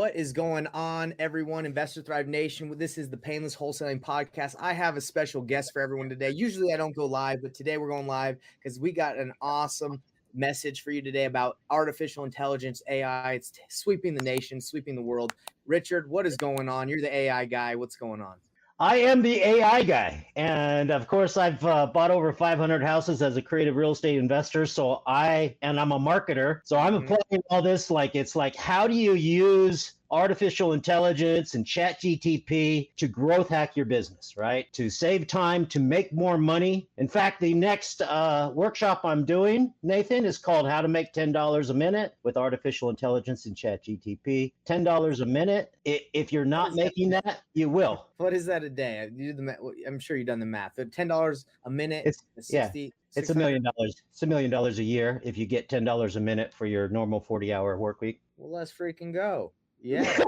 What is going on, everyone? Investor Thrive Nation. This is the Payneless Wholesaling Podcast. I have a special guest for everyone today. Usually I don't go live, but today we're going live because we got an awesome message for you today about artificial intelligence, AI. It's sweeping the nation, sweeping the world. Richard, what is going on? You're the AI guy. What's going on? I am the AI guy. And of course, I've bought over 500 houses as a creative real estate investor. So I'm a marketer. So I'm applying all this it's like, how do you use artificial intelligence and ChatGPT to growth hack your business, right? To save time, to make more money. In fact, the next workshop I'm doing, Nathan, is called How to Make $10 a Minute with Artificial Intelligence and ChatGPT. $10 a minute. If you're not making that, you will. What is that a day? You do the math. I'm sure you've done the math. $10 a minute. It's $1 million. It's $1 million a year if you get $10 a minute for your normal 40-hour work week. Well, let's freaking go. Yeah.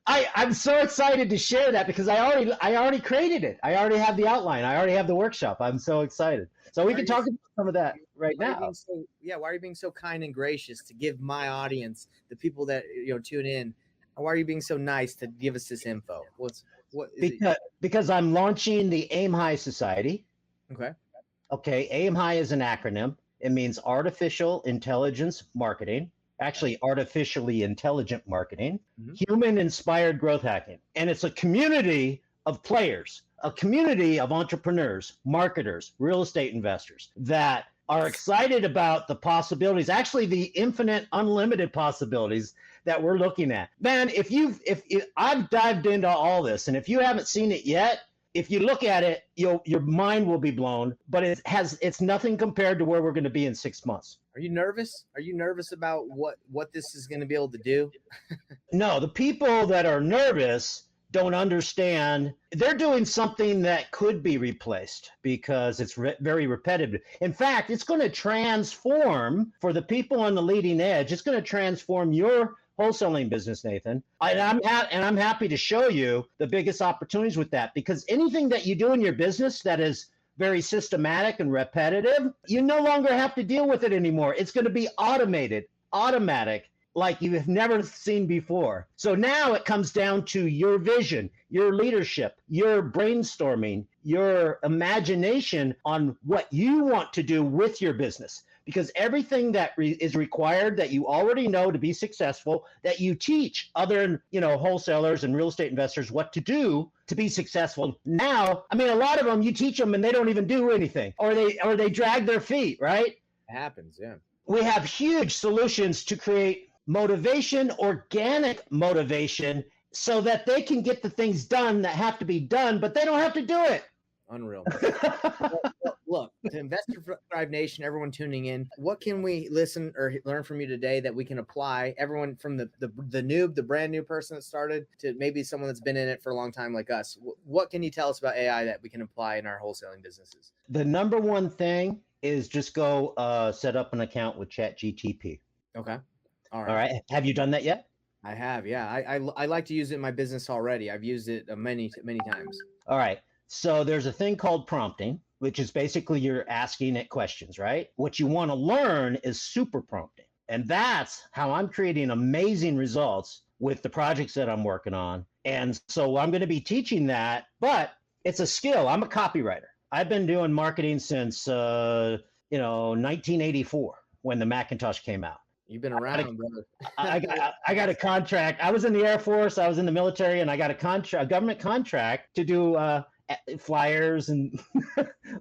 I'm so excited to share that because I already created it. I already have the outline. I already have the workshop. I'm so excited. So we can talk about some of that right now. Why are you being so kind and gracious to give my audience, the people that tune in, why are you being so nice to give us this info? Because I'm launching the Aim High Society. Okay. Aim High is an acronym. It means Artificial Intelligence Marketing. Actually, artificially intelligent marketing, human-inspired growth hacking. And it's a community of players, a community of entrepreneurs, marketers, real estate investors that are excited about the possibilities, actually the infinite, unlimited possibilities that we're looking at. Man, if I've dived into all this, and if you haven't seen it yet, if you look at it, your mind will be blown, but it's nothing compared to where we're going to be in 6 months. Are you nervous? Are you nervous about what this is going to be able to do? No, the people that are nervous don't understand. They're doing something that could be replaced because it's very repetitive. In fact, it's going to transform for the people on the leading edge. It's going to transform your wholesaling business, Nathan. And I'm happy to show you the biggest opportunities with that, because anything that you do in your business that is very systematic and repetitive, you no longer have to deal with it anymore. It's going to be automatic, like you have never seen before. So now it comes down to your vision, your leadership, your brainstorming, your imagination on what you want to do with your business. Because everything that is required that you already know to be successful, that you teach other, wholesalers and real estate investors what to do to be successful. Now, a lot of them, you teach them and they don't even do anything, or they drag their feet, right? It happens, yeah. We have huge solutions to create motivation, organic motivation, so that they can get the things done that have to be done, but they don't have to do it. Unreal. Look, to Investor Thrive Nation, everyone tuning in, what can we listen or learn from you today that we can apply? Everyone from the noob, the brand new person that started, to maybe someone that's been in it for a long time like us. What can you tell us about AI that we can apply in our wholesaling businesses? The number one thing is just go set up an account with ChatGPT. Okay. All right. Have you done that yet? I have, yeah. I like to use it in my business already. I've used it many times. All right. So there's a thing called prompting, which is basically you're asking it questions, right? What you want to learn is super prompting. And that's how I'm creating amazing results with the projects that I'm working on. And so I'm going to be teaching that, but it's a skill. I'm a copywriter. I've been doing marketing since, 1984 when the Macintosh came out. You've been around, brother. I got a contract. I was in the Air Force. I was in the military, and I got a government contract to do flyers and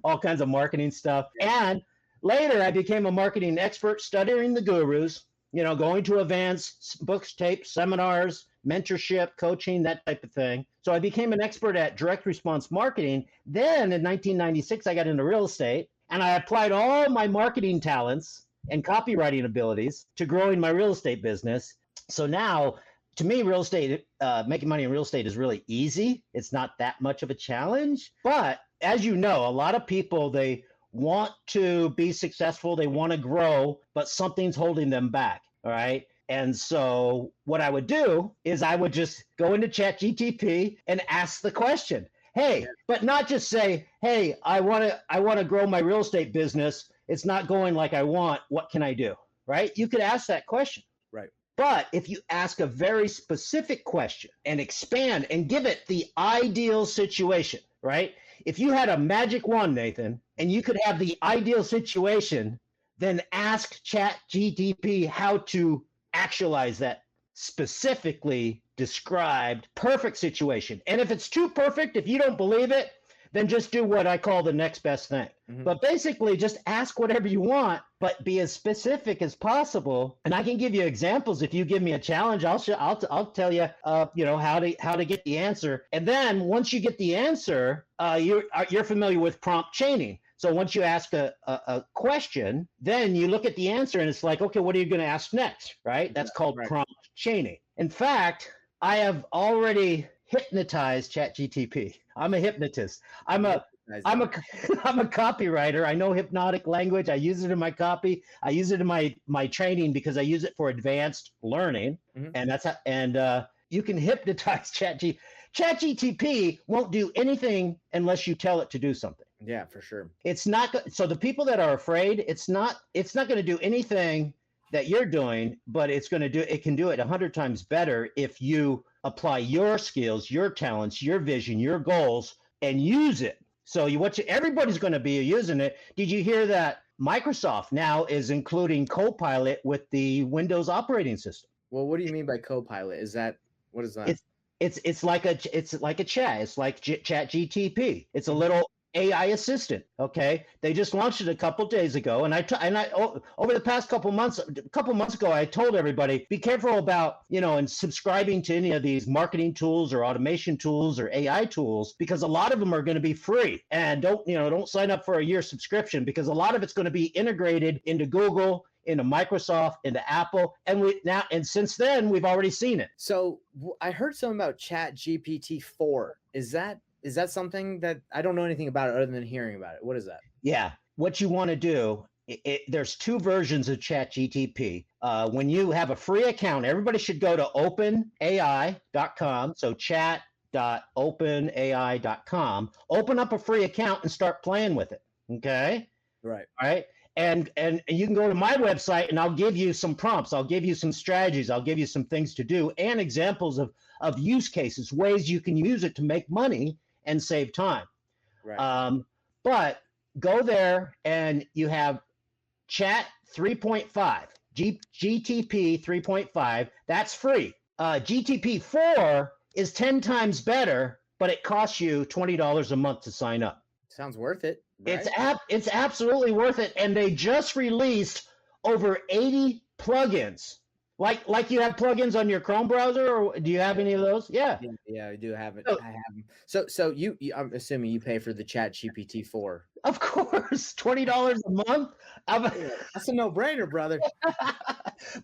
all kinds of marketing stuff. And later I became a marketing expert, studying the gurus, going to events, books, tapes, seminars, mentorship, coaching, that type of thing. So I became an expert at direct response marketing. Then in 1996, I got into real estate, and I applied all my marketing talents and copywriting abilities to growing my real estate business. So now, to me, real estate, making money in real estate is really easy. It's not that much of a challenge. But as you know, a lot of people, they want to be successful, they want to grow, but something's holding them back. All right. And so what I would do is I would just go into ChatGPT and ask the question, hey, but not just say, hey, I want to grow my real estate business. It's not going like I want. What can I do? Right. You could ask that question. Right. But if you ask a very specific question and expand and give it the ideal situation, right? If you had a magic wand, Nathan, and you could have the ideal situation, then ask ChatGPT how to actualize that specifically described perfect situation. And if it's too perfect, if you don't believe it, then just do what I call the next best thing. Mhm. But basically, just ask whatever you want, but be as specific as possible. And I can give you examples. If you give me a challenge, I'll tell you, how to get the answer. And then once you get the answer, you're familiar with prompt chaining. So once you ask a question, then you look at the answer and it's like, okay, what are you going to ask next, right? That's called prompt chaining. In fact, I have already hypnotized ChatGPT. I'm a hypnotist. I'm a copywriter. I know hypnotic language. I use it in my copy. I use it in my training because I use it for advanced learning. Mhm. And you can hypnotize ChatGPT. ChatGPT won't do anything unless you tell it to do something. Yeah, for sure. It's not so the people that are afraid, it's not going to do anything that you're doing, but it can do it 100 times better if you apply your skills, your talents, your vision, your goals, and use it. So everybody's going to be using it. Did you hear that Microsoft now is including Copilot with the Windows operating system? Well, what do you mean by Copilot? What is that? It's like a chat. It's like Chat GTP. It's a little AI assistant. Okay, they just launched it a couple days ago, and over the past couple months ago, I told everybody be careful about and subscribing to any of these marketing tools or automation tools or AI tools, because a lot of them are going to be free, and don't sign up for a year subscription, because a lot of it's going to be integrated into Google, into Microsoft, into Apple, and since then we've already seen it. So I heard something about Chat GPT 4. Is that something that I don't know anything about it other than hearing about it? What is that? Yeah, what you want to do, there's two versions of ChatGPT. When you have a free account, everybody should go to openai.com. So chat.openai.com. Open up a free account and start playing with it. Okay. Right. All right. And you can go to my website and I'll give you some prompts. I'll give you some strategies. I'll give you some things to do and examples of use cases, ways you can use it to make money and save time. Right. But go there and you have Chat 3.5, GTP 3.5. That's free. GTP 4 is 10 times better, but it costs you $20 a month to sign up. Sounds worth it. Right? It's absolutely worth it. And they just released over 80 plugins. Like you have plugins on your Chrome browser, or do you have any of those? Yeah, I do have it. I have them. So you I'm assuming you pay for the Chat GPT 4. Of course, $20 a month. That's a no-brainer, brother.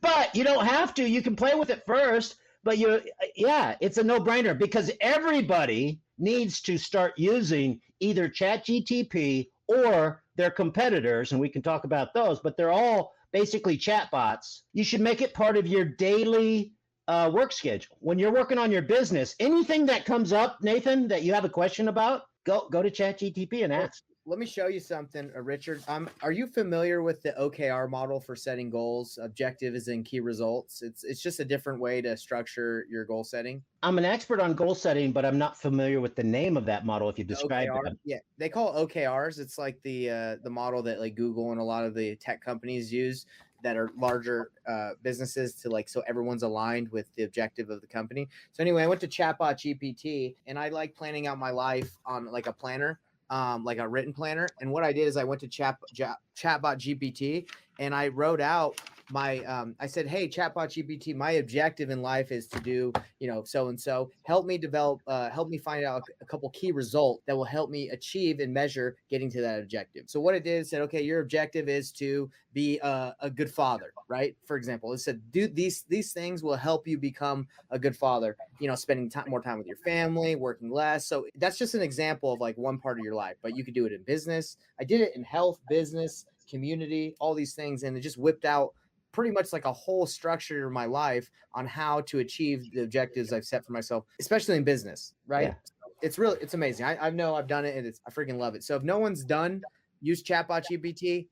But you don't have to. You can play with it first. But it's a no-brainer, because everybody needs to start using either ChatGPT or their competitors, and we can talk about those. But they're all basically chatbots. You should make it part of your daily work schedule. When you're working on your business, anything that comes up, Nathan, that you have a question about, go to ChatGPT and ask. Let me show you something, Richard. Are you familiar with the OKR model for setting goals? Objective is in key results. It's just a different way to structure your goal setting. I'm an expert on goal setting, but I'm not familiar with the name of that model. If you describe it, yeah, they call it OKRs. It's like the model that like Google and a lot of the tech companies use that are larger businesses to so everyone's aligned with the objective of the company. So anyway, I went to Chatbot GPT and I like planning out my life on like a planner. Like a written planner. And what I did is I went to Chatbot GPT and I wrote out my, I said, hey, Chatbot GPT, my objective in life is to do, so-and-so. Help me find out a couple key results that will help me achieve and measure getting to that objective. So what it did is said, okay, your objective is to be a good father, right? For example, it said, do these things will help you become a good father, spending more time with your family, working less. So that's just an example of like one part of your life, but you could do it in business. I did it in health, business, community, all these things. And it just whipped out pretty much like a whole structure of my life on how to achieve the objectives I've set for myself, especially in business, right? Yeah. It's amazing. I know I've done it and I freaking love it. So if no one's done, use Chatbot GPT,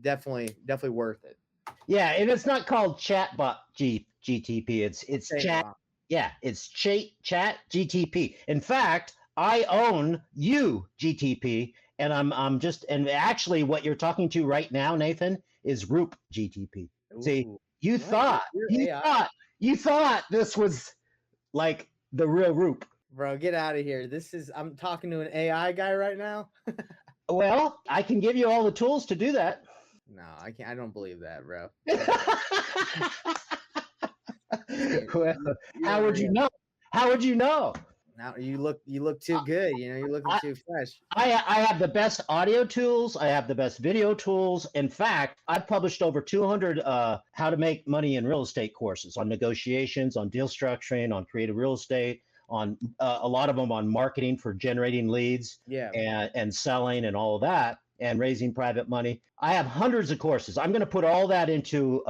definitely worth it. Yeah. And it's not called Chatbot GTP. It's Okay, chat. wow. Yeah, it's chat GTP. In fact, I own you GTP, and and actually what you're talking to right now, Nathan, is Roop GTP. See, Ooh, you what? thought You're you AI, thought you thought this was like the real Roop. bro. Get out of here. I'm talking to an AI guy right now. Well, I can give you all the tools to do that. No, I can't. I don't believe that, bro. Well, You're how over would you here. know? How would you know? Now you look too good. You know, you're looking I, too fresh. I have the best audio tools. I have the best video tools. In fact, I've published over 200 how to make money in real estate courses on negotiations, on deal structuring, on creative real estate, on a lot of them on marketing for generating leads Yeah. and selling and all of that and raising private money. I have hundreds of courses. I'm going to put all that into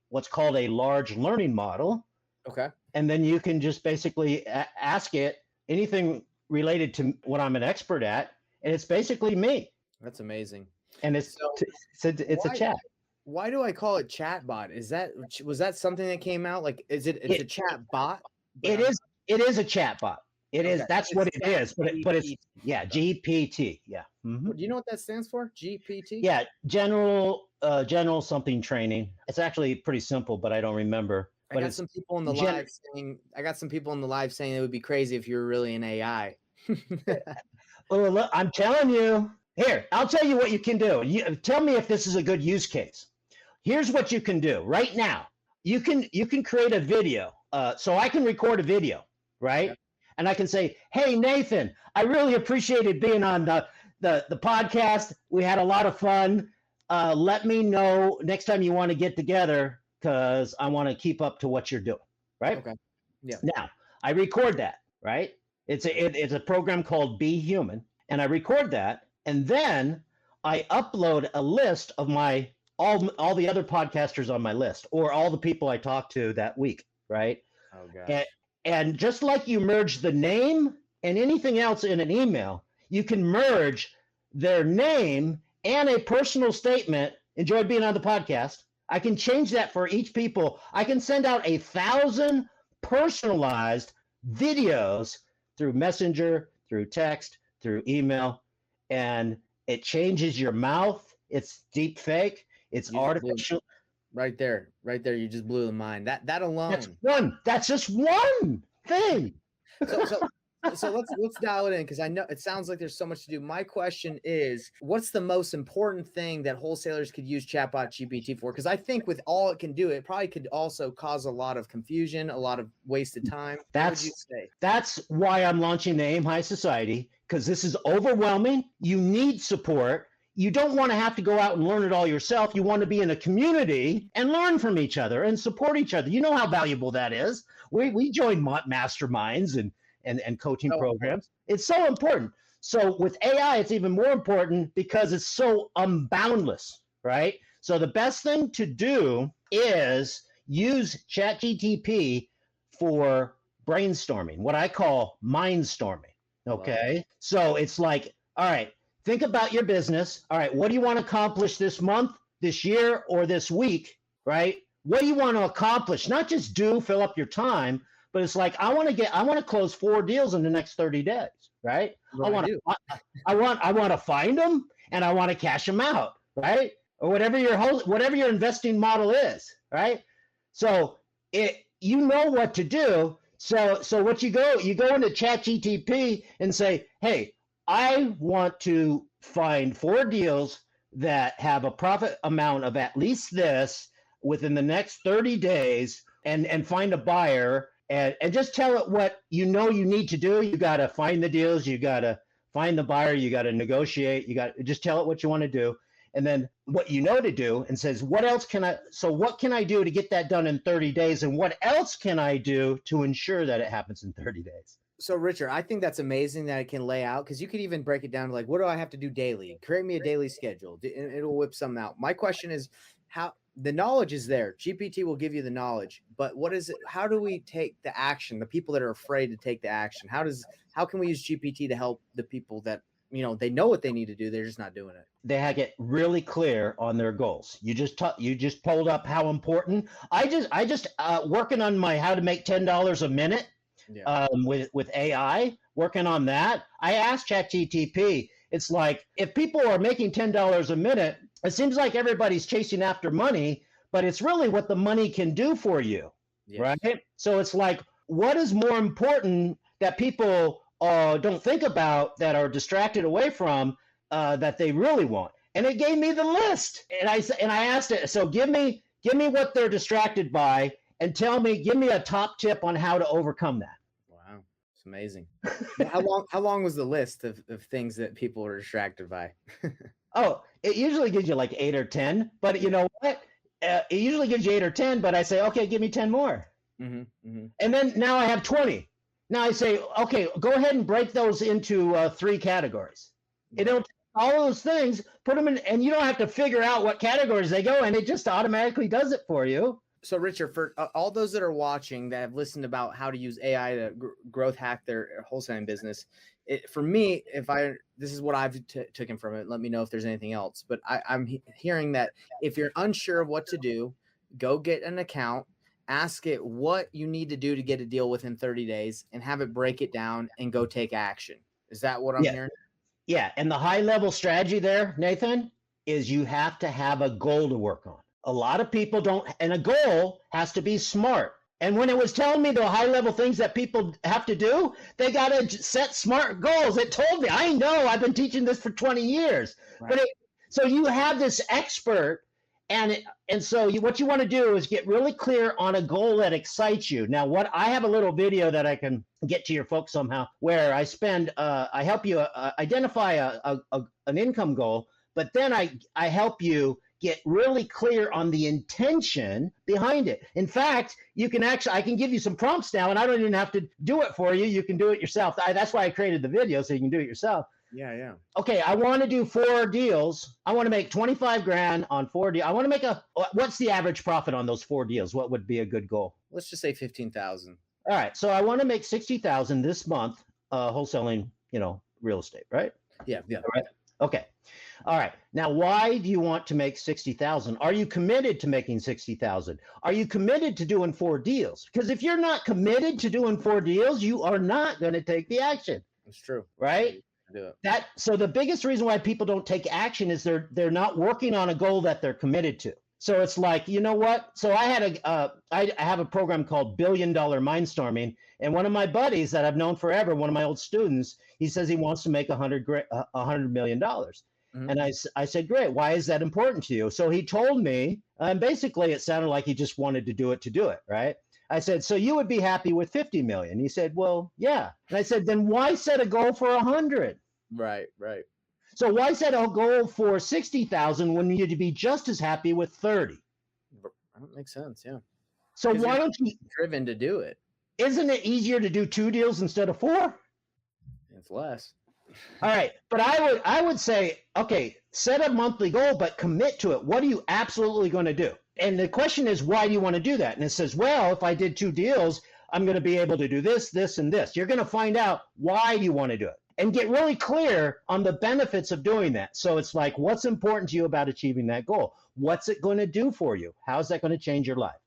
what's called a large learning model. Okay. And then you can just basically ask it anything related to what I'm an expert at, and it's basically me. That's amazing. And it's a chat. Why do I call it chatbot? Was that something that came out? Like, it's a chat bot? It is a chat bot. It is. That's what it is. But it's GPT. Yeah. Mm-hmm. Do you know what that stands for? GPT? Yeah, general something training. It's actually pretty simple, but I don't remember. I got some people in the live saying it would be crazy if you were really an AI. Well, look, I'm telling you. Here, I'll tell you what you can do. Tell me if this is a good use case. Here's what you can do right now. You can create a video. So I can record a video, right? Yep. And I can say, "Hey, Nathan, I really appreciated being on the podcast. We had a lot of fun. Let me know next time you want to get together because I want to keep up to what you're doing." Right? Okay. Yeah. Now I record that. Right? It's a program called Be Human, and I record that. And then I upload a list of my all the other podcasters on my list or all the people I talked to that week, right? Oh gosh. And just like you merge the name and anything else in an email, you can merge their name and a personal statement. Enjoyed being on the podcast. I can change that for each people. I can send out 1,000 personalized videos through Messenger, through text, through email. And it changes your mouth. It's deep fake. It's artificial. Right there. You just blew the mind. That alone. That's just one thing. So let's dial it in because I know it sounds like there's so much to do. My question is, what's the most important thing that wholesalers could use chatbot GPT for? Because I think with all it can do, it probably could also cause a lot of confusion, a lot of wasted time. What would you say? That's why I'm launching the Aim High Society, because this is overwhelming. You need support. You don't want to have to go out and learn it all yourself. You want to be in a community and learn from each other and support each other. You know how valuable that is. We join masterminds and coaching programs. It's so important. So with AI, it's even more important because it's so unboundless, right? So the best thing to do is use ChatGTP for brainstorming, what I call mindstorming, okay? So it's like, all right, think about your business. All right, what do you want to accomplish this month, this year, or this week, right? What do you want to accomplish? Not just fill up your time, but it's like, I want to close 4 deals in the next 30 days, right? I want to find them and I want to cash them out, right? Or whatever your investing model is, right? So you know what to do. So what you go into ChatGTP and say, hey, I want to find 4 deals that have a profit amount of at least this within the next 30 days and find a buyer and just tell it what you need to do. You got to find the deals. You got to find the buyer. You got to negotiate. You got to just tell it what you want to do. And then what you know to do and says, what can I do to get that done in 30 days? And what else can I do to ensure that it happens in 30 days? So Richard, I think that's amazing that it can lay out because you could even break it down to like, what do I have to do daily? Create me a daily schedule and it'll whip something out. My question is how the knowledge is there. GPT will give you the knowledge, but what is it? How do we take the action? The people that are afraid to take the action, how can we use GPT to help the people that, they know what they need to do. They're just not doing it. They had to get really clear on their goals. You just pulled up how important. I just working on my how to make $10 a minute with AI, working on that. I asked ChatGPT. It's like, if people are making $10 a minute, it seems like everybody's chasing after money, but it's really what the money can do for you, right? So it's like, what is more important that people don't think about, that are distracted away from, that they really want? And it gave me the list, and I asked it. So give me what they're distracted by, and give me a top tip on how to overcome that. Wow, it's amazing. How long was the list of things that people were distracted by? Oh, it usually gives you like 8 or 10, but you know what? It usually gives you 8 or 10, but I say, okay, give me 10 more. And then now I have 20. Now I say, okay, go ahead and break those into 3 categories. It'll take all those things, put them in, and you don't have to figure out what categories they go in. It just automatically does it for you. So Richard, for all those that are watching that have listened about how to use AI to growth hack their wholesaling business, for me, this is what I've taken from it. Let me know if there's anything else. But I'm hearing that if you're unsure of what to do, go get an account, ask it what you need to do to get a deal within 30 days, and have it break it down and go take action. Is that what I'm hearing? Yeah. And the high level strategy there, Nathan, is you have to have a goal to work on. A lot of people don't, and a goal has to be smart. And when it was telling me the high level things that people have to do, they got to set smart goals. It told me, I know, I've been teaching this for 20 years. Right. But so you have this expert, and so what you want to do is get really clear on a goal that excites you. Now, I have a little video that I can get to your folks somehow, where I help you identify an income goal, but then I help you get really clear on the intention behind it. In fact, I can give you some prompts now, and I don't even have to do it for you. You can do it yourself. That's why I created the video, so you can do it yourself. Yeah. Okay, I want to do 4 deals. I want to make 25 grand on 4 deals. I want to make what's the average profit on those 4 deals? What would be a good goal? Let's just say 15,000. All right, so I want to make 60,000 this month, wholesaling, real estate, right? Yeah. Right. Okay. All right. Now, why do you want to make 60,000? Are you committed to making 60,000? Are you committed to doing 4 deals? Because if you're not committed to doing 4 deals, you are not going to take the action. That's true. Right? Do it. So the biggest reason why people don't take action is they're not working on a goal that they're committed to. So it's like, you know what? So I have a program called $1 Billion Mindstorming, and one of my buddies that I've known forever, one of my old students, he says he wants to make $100 million. And I said, great. Why is that important to you? So he told me, and basically it sounded like he just wanted to do it, right? I said, so you would be happy with 50 million? He said, well, yeah. And I said, then why set a goal for 100? Right. So why set a goal for 60,000 when you'd be just as happy with 30? That makes sense, yeah. So why don't you driven to do it? Isn't it easier to do 2 deals instead of 4? It's less. All right, but I would say, okay, set a monthly goal, but commit to it. What are you absolutely going to do? And the question is, why do you want to do that? And it says, well, if I did 2 deals, I'm going to be able to do this, this, and this. You're going to find out why do you want to do it and get really clear on the benefits of doing that. So it's like, what's important to you about achieving that goal? What's it going to do for you? How's that going to change your life?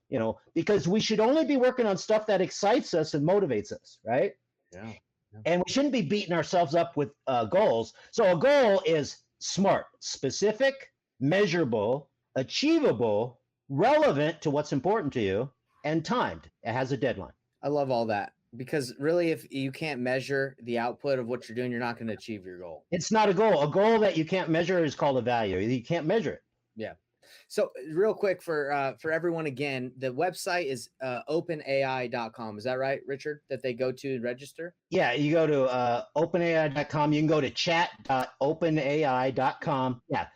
Because we should only be working on stuff that excites us and motivates us, right? Yeah. And we shouldn't be beating ourselves up with goals. So a goal is smart, specific, measurable, achievable, relevant to what's important to you, and timed. It has a deadline. I love all that, because really, if you can't measure the output of what you're doing, you're not going to achieve your goal. It's not a goal. A goal that you can't measure is called a value. You can't measure it. Yeah. So real quick for everyone, again, the website is openai.com. Is that right, Richard, that they go to and register? Yeah, you go to openai.com. You can go to chat.openai.com. Yeah,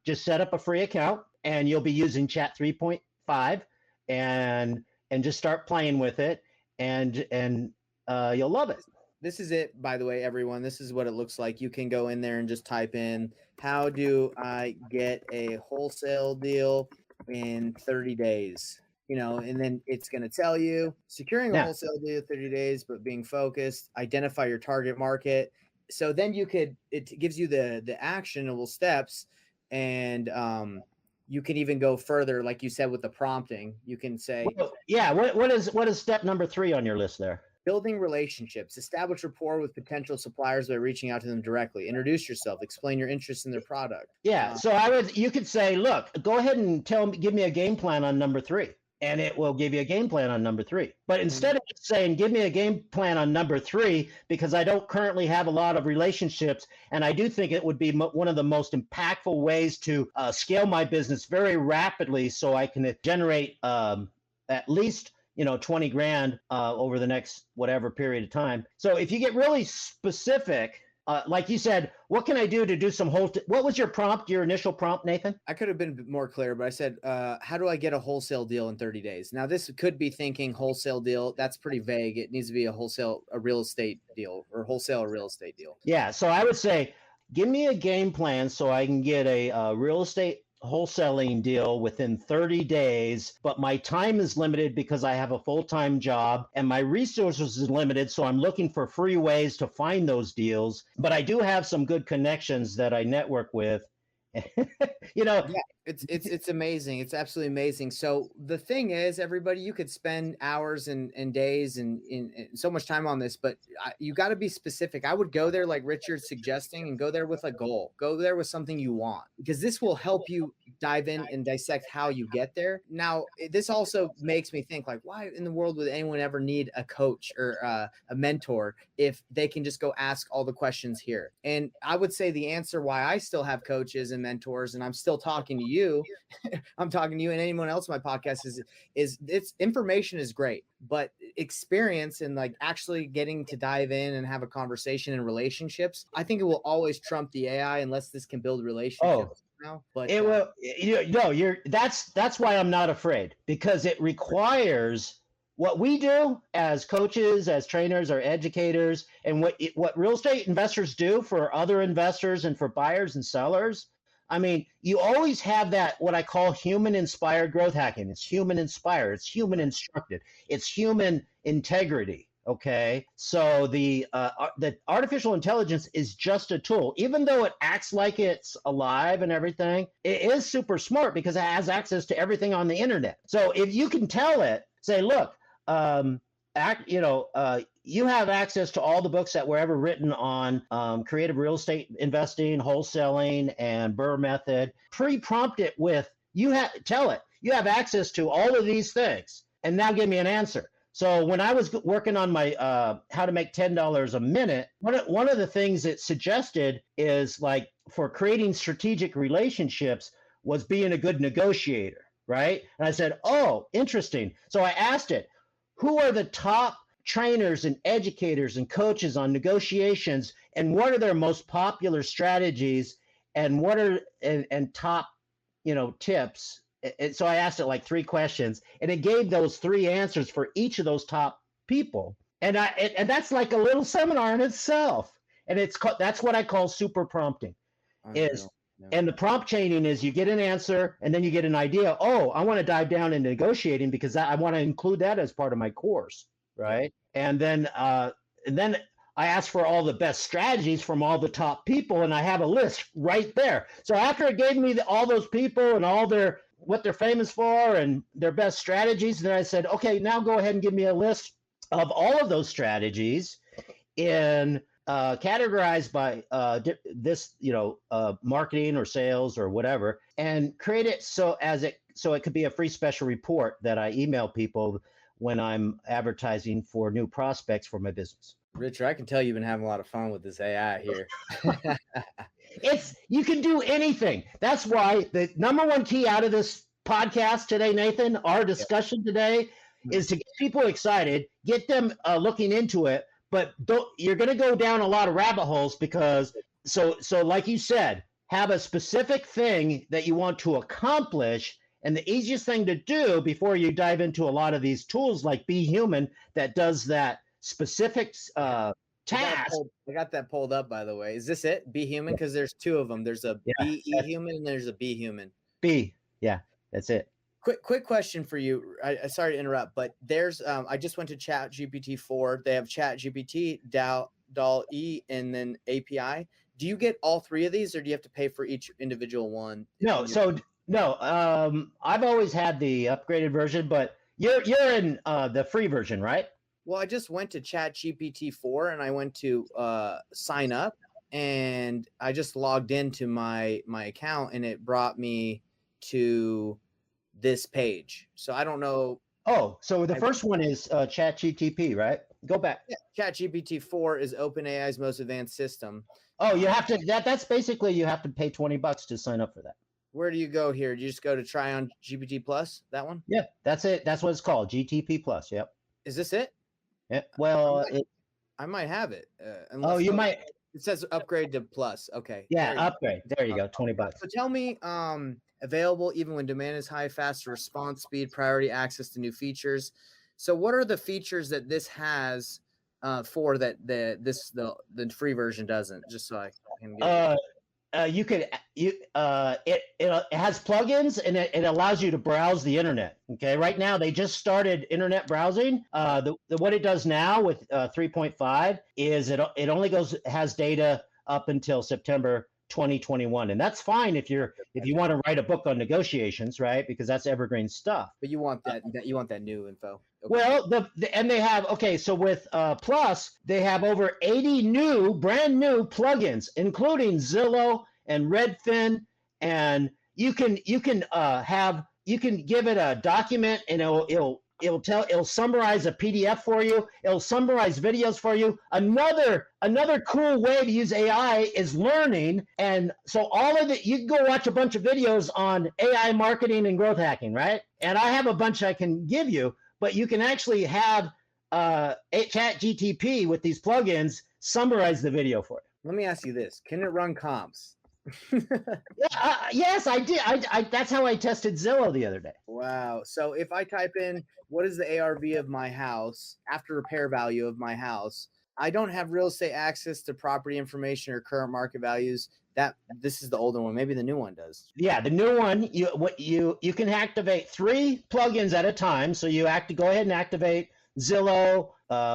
just set up a free account, and you'll be using Chat 3.5, and just start playing with it, and you'll love it. This is it, by the way, everyone. This is what it looks like. You can go in there and just type in, how do I get a wholesale deal in 30 days? And then it's going to tell you securing a wholesale deal 30 days, but being focused, identify your target market, so then it gives you the actionable steps, and you can even go further, like you said, with the prompting. You can say, Well, yeah. What is step number 3 on your list there? building relationships, establish rapport with potential suppliers by reaching out to them directly, introduce yourself, explain your interest in their product. Yeah. So you could say, look, go ahead and give me a game plan on number 3. And it will give you a game plan on number 3. But instead of saying, give me a game plan on number 3, because I don't currently have a lot of relationships, and I do think it would be one of the most impactful ways to scale my business very rapidly, so I can generate at least 20 grand over the next whatever period of time. So if you get really specific, like you said, what can I do to do some what was your initial prompt, Nathan? I could have been more clear, but I said, how do I get a wholesale deal in 30 days? Now, this could be thinking wholesale deal. That's pretty vague. It needs to be a real estate deal, or wholesale real estate deal. Yeah. So I would say, give me a game plan so I can get a real estate wholesaling deal within 30 days, but my time is limited because I have a full-time job and my resources is limited. So I'm looking for free ways to find those deals, but I do have some good connections that I network with. Yeah, it's amazing. It's absolutely amazing. So the thing is, everybody, you could spend hours and days and so much time on this, but you got to be specific. I would go there like Richard's suggesting, and go there with a goal. Go there with something you want, because this will help you dive in and dissect how you get there. Now, this also makes me think, like, why in the world would anyone ever need a coach or a mentor if they can just go ask all the questions here? And I would say the answer why I still have coaches and mentors and I'm still talking to you, I'm talking to you and anyone else on my podcast is it's information is great, but experience and like actually getting to dive in and have a conversation and relationships, I think it will always trump the AI unless this can build relationships. Now, but it will. That's why I'm not afraid, because it requires what we do as coaches, as trainers, or educators, and what real estate investors do for other investors and for buyers and sellers. I mean, you always have that, what I call human inspired growth hacking. It's human inspired, it's human instructed, it's human integrity. Okay. So the artificial intelligence is just a tool. Even though it acts like it's alive and everything, it is super smart because it has access to everything on the internet. So if you can tell it, say, look, you have access to all the books that were ever written on creative real estate investing, wholesaling, and Burr method. Pre-prompt it with, tell it, you have access to all of these things, and now give me an answer. So when I was working on my how to make $10 a minute, one of the things it suggested is, like, for creating strategic relationships was being a good negotiator, right? And I said, oh, interesting. So I asked it, who are the top trainers and educators and coaches on negotiations, and what are their most popular strategies, and what are and top tips? And so I asked it like 3 questions, and it gave those 3 answers for each of those top people, and that's like a little seminar in itself. And that's what I call super prompting. And the prompt chaining is, you get an answer and then you get an idea. Oh, I want to dive down into negotiating because I want to include that as part of my course, right? And then I asked for all the best strategies from all the top people, and I have a list right there. So after it gave me all those people and all what they're famous for and their best strategies, then I said, okay, now go ahead and give me a list of all of those strategies in categorized by this, marketing or sales or whatever, and create it so it could be a free special report that I email people when I'm advertising for new prospects for my business. Richard, I can tell you've been having a lot of fun with this AI here. You can do anything. That's why the number one key out of this podcast today, Nathan, our discussion today, is to get people excited, get them looking into it. But you're going to go down a lot of rabbit holes because, so like you said, have a specific thing that you want to accomplish. And the easiest thing to do before you dive into a lot of these tools like Be Human that does that specific task. I got that pulled up, by the way. Is this it? Be Human? Because there's 2 of them. There's a Be Human and there's a Be Human. Yeah, that's it. Quick question for you. I sorry to interrupt, but there's I just went to Chat GPT 4. They have Chat GPT doll-E and then API. Do you get all three of these, or do you have to pay for each individual one? No, I've always had the upgraded version, but you're in the free version, right? Well, I just went to ChatGPT 4 and I went to sign up, and I just logged into my account and it brought me to this page. So I don't know. Oh, so the first one is ChatGPT, right? Go back. Yeah, ChatGPT 4 is OpenAI's most advanced system. Oh, you have to that's basically you have to pay $20 to sign up for that. Where do you go here? Do you just go to try on GPT Plus? That one? Yeah, that's it. That's what it's called, GTP Plus. Yep. Is this it? Yeah. Well, I might have it. you might. It says upgrade to Plus. Okay. Yeah, upgrade. There you go. $20. So tell me, available even when demand is high, faster response speed, priority access to new features. So what are the features that this has for that the free version doesn't? Just so I can get it has plugins and it allows you to browse the internet. Okay, right now they just started internet browsing. What it does now with 3.5 is it only has data up until September 2021, and that's fine if you want to write a book on negotiations, right? Because that's evergreen stuff. But you want that new info. Okay. Well, and they have so with Plus they have over 80 brand new plugins, including Zillow and Redfin, and you can give it a document and it'll summarize a PDF for you. It'll summarize videos for you. Another cool way to use AI is learning. And so all of it, you can go watch a bunch of videos on AI marketing and growth hacking, right? And I have a bunch I can give you, but you can actually have ChatGPT with these plugins summarize the video for you. Let me ask you this. Can it run comps? Yes, I did. That's how I tested Zillow the other day. Wow. So if I type in what is the ARV of my house after repair value of my house, I don't have real estate access to property information or current market values. This is the older one. Maybe the new one does. Yeah, the new one. You can activate 3 plugins at a time. So you have to go ahead and activate Zillow,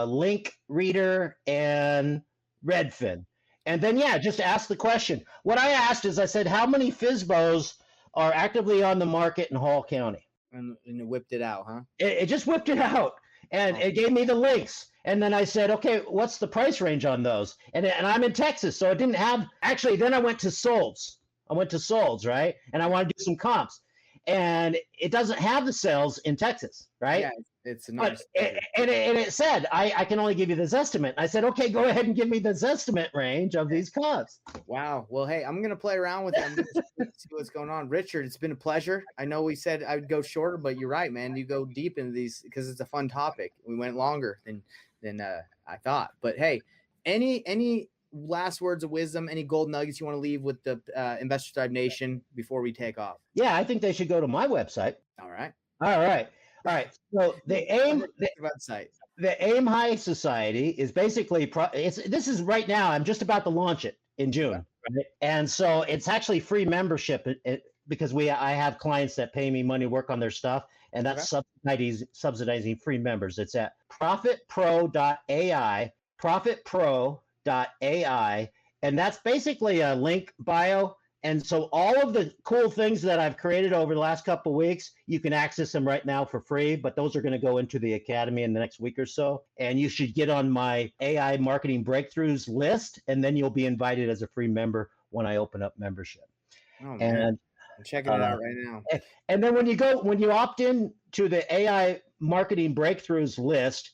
Link Reader, and Redfin. And then, just ask the question. What I asked is, I said, how many FSBOs are actively on the market in Hall County? And it whipped it out, huh? It just whipped it out, and it gave me the links. And then I said, okay, what's the price range on those? And I'm in Texas, so it didn't have – actually, then I went to Solds. Right? And I want to do some comps. And it doesn't have the sales in Texas, right? Yeah, it's nice. And it said, I can only give you this estimate. I said, okay, go ahead and give me this estimate range of these comps. Wow. Well, hey, I'm going to play around with it. I'm going to see what's going on. Richard, it's been a pleasure. I know we said I would go shorter, but you're right, man. You go deep into these because it's a fun topic. We went longer than I thought. But hey, any last words of wisdom, any gold nuggets you want to leave with the Investor Thrive Nation before we take off? Yeah, I think they should go to my website. All right. So the AIM High Society is basically this is right now. I'm just about to launch it in June, right? And so it's actually free membership because I have clients that pay me money to work on their stuff, and that's subsidizing free members. It's at profitpro.ai, profitpro.ai, and that's basically a link bio. And so all of the cool things that I've created over the last couple of weeks, you can access them right now for free, but those are going to go into the academy in the next week or so. And you should get on my AI marketing breakthroughs list, and then you'll be invited as a free member when I open up membership. Oh, man. And I'm checking it out right now. And then when you opt in to the AI marketing breakthroughs list,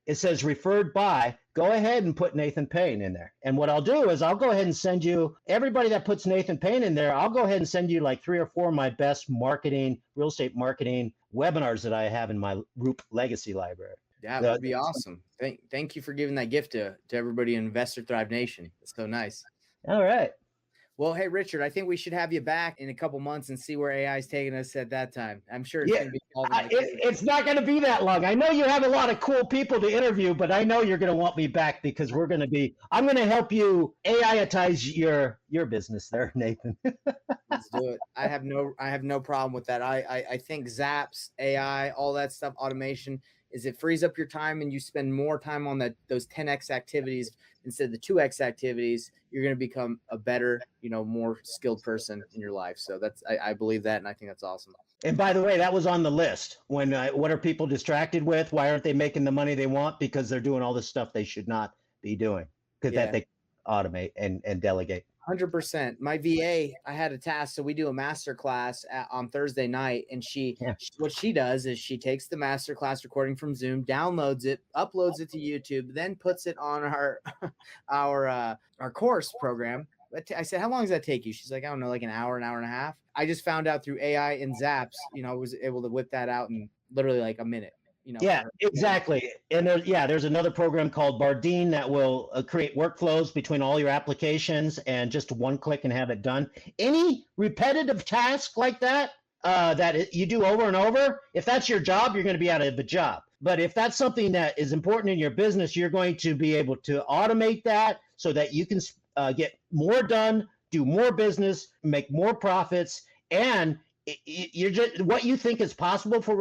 it says referred by, go ahead and put Nathan Payne in there. And what I'll do is I'll go ahead and send you, everybody that puts Nathan Payne in there, I'll go ahead and send you like 3 or 4 of my best real estate marketing webinars that I have in my Roop legacy library. Yeah, that would be awesome. Thank you for giving that gift to everybody in Investor Thrive Nation. It's so nice. All right. Well, hey, Richard, I think we should have you back in a couple months and see where AI is taking us at that time. I'm sure it's going to be it's not going to be that long. I know you have a lot of cool people to interview, but I know you're going to want me back because I'm going to help you AI-atize your business there, Nathan. Let's do it. I have no problem with that. I think Zaps, AI, all that stuff, automation is it frees up your time and you spend more time on those 10x activities instead of the 2x activities. You're going to become a better, more skilled person in your life. So I believe that, and I think that's awesome. And by the way, that was on the list. When what are people distracted with? Why aren't they making the money they want? Because they're doing all this stuff they should not be doing. Because that they automate and delegate. 100%. My VA, I had a task. So we do a master class on Thursday night, and what she does is she takes the master class recording from Zoom, downloads it, uploads it to YouTube, then puts it on our course program. I said, how long does that take you? She's like, I don't know, like an hour and a half. I just found out through AI and Zaps, I was able to whip that out in literally like a minute. Yeah, exactly. And there's another program called Bardeen that will create workflows between all your applications and just one click and have it done. Any repetitive task like that, you do over and over, if that's your job, you're going to be out of a job. But if that's something that is important in your business, you're going to be able to automate that so that you can get more done, do more business, make more profits, and you're just what you think is possible for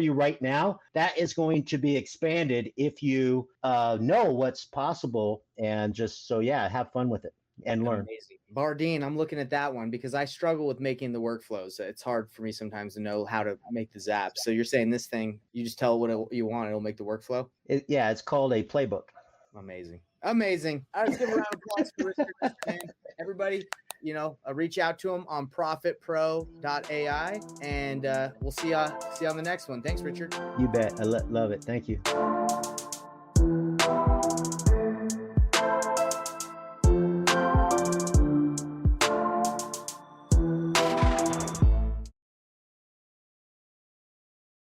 you right now, that is going to be expanded if you know what's possible, and just have fun with it and learn. Amazing. Bardeen, I'm looking at that one because I struggle with making the workflows. It's hard for me sometimes to know how to make the zaps. So you're saying this thing, you just tell what you want, it'll make the workflow? It's called a playbook. Amazing. All right, let's give a round of applause for Richard. Everybody, reach out to him on profitpro.ai, and we'll see you on the next one. Thanks, Richard. You bet. I love it. Thank you.